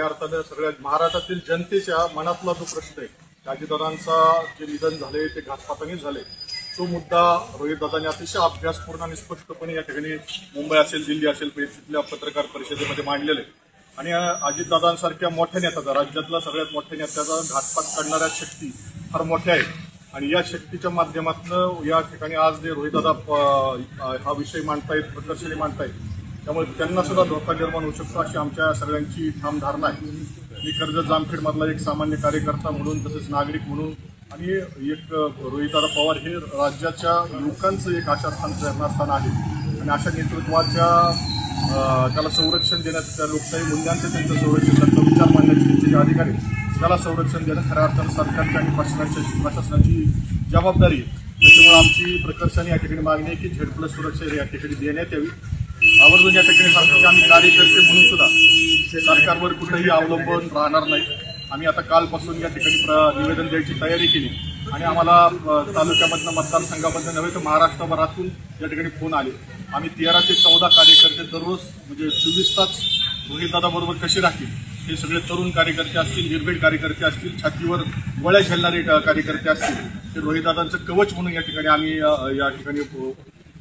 अर्थाने सगळ्या महाराष्ट्रातील जनतेच्या मनातला जो प्रश्न आहे, अजितदादांचा जे निधन झाले ते घातपाताने झाले, तो मुद्दा रोहितदादांनी अतिशय अभ्यासपूर्ण आणि स्पष्टपणे या ठिकाणी मुंबई असेल, दिल्ली असेल, तिथल्या पत्रकार परिषदेमध्ये मांडलेले आणि अजितदादांसारख्या मोठ्या नेत्याचा, राज्यातला सगळ्यात मोठ्या नेत्याचा घातपात करणाऱ्या शक्ती फार मोठ्या आहेत आणि या शक्तीच्या माध्यमातून या ठिकाणी आज जे रोहितदादा हा विषय मांडतायत, प्रकर्षाने मांडतायत, त्यामुळे त्यांना सुद्धा धोका निर्माण होऊ शकतो अशी आमच्या सगळ्यांची ठाम धारणा आहे. मी कर्जत जामखेडमधला एक सामान्य कार्यकर्ता म्हणून, तसेच नागरिक म्हणून आणि एक रोहितदादा पवार हे राज्याच्या युवकांचं एक आशास्थान प्रेरणास्थान आहे आणि अशा नेतृत्वाच्या त्याला संरक्षण देण्याचं, त्या लोकशाही मूल्यांचं त्यांचं संरक्षण, त्यांचा विचार मांडण्याचे त्यांचे जे अधिकार आहेत त्याला संरक्षण देणं खऱ्या अर्थानं सरकारची आणि प्रशासनाची जबाबदारी आहे. त्याच्यामुळे आमची प्रकर्षाने या ठिकाणी मागणी आहे की झेड+ सुरक्षा या ठिकाणी देण्यात यावी. आवर्जून या ठिकाणी सांगतो की आम्ही कार्यकर्ते म्हणून सुद्धा सरकारवर कुठेही अवलंबून राहणार नाही. आम्ही आता कालपासून या ठिकाणी निवेदन द्यायची तयारी केली आणि आम्हाला तालुक्यामधनं, मतदारसंघामधनं नव्हे तर महाराष्ट्रभरातून या ठिकाणी फोन आले. आम्ही 13 ते 14 कार्यकर्ते दररोज म्हणजे 24 तास रोहितदादाबरोबर कसे राहतील, हे सगळे तरुण कार्यकर्ते असतील, निर्भीड कार्यकर्ते असतील, छातीवर गोळ्या झेलणारे कार्यकर्ते असतील, ते रोहितदादांचं कवच म्हणून या ठिकाणी आम्ही या ठिकाणी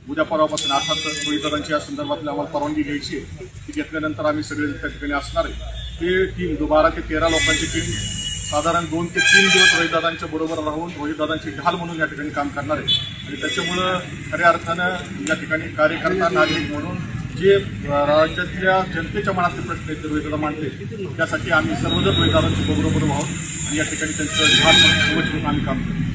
उद्या परवापासून अर्थात रोहितदादांची या संदर्भातली आम्हाला परवानगी घ्यायची आहे. ती घेतल्यानंतर आम्ही सगळे त्या ठिकाणी असणार आहे. ते टीम 12 ते 13 लोकांची टीम साधारण 2 ते 3 दिवस रोहितदादांच्या बरोबर राहून रोहितदादांची ढाल म्हणून या ठिकाणी काम करणार आहे आणि त्याच्यामुळं खऱ्या अर्थानं या ठिकाणी कार्यकर्ता, नागरिक म्हणून जे राज्यातल्या जनतेच्या मनातले प्रश्न आहेत ते रोहितदादा मांडते, त्यासाठी आम्ही सर्वजण रोहितदादांच्या बरोबर आहोत आणि या ठिकाणी त्यांचं ढाल म्हणून आम्ही काम करतो.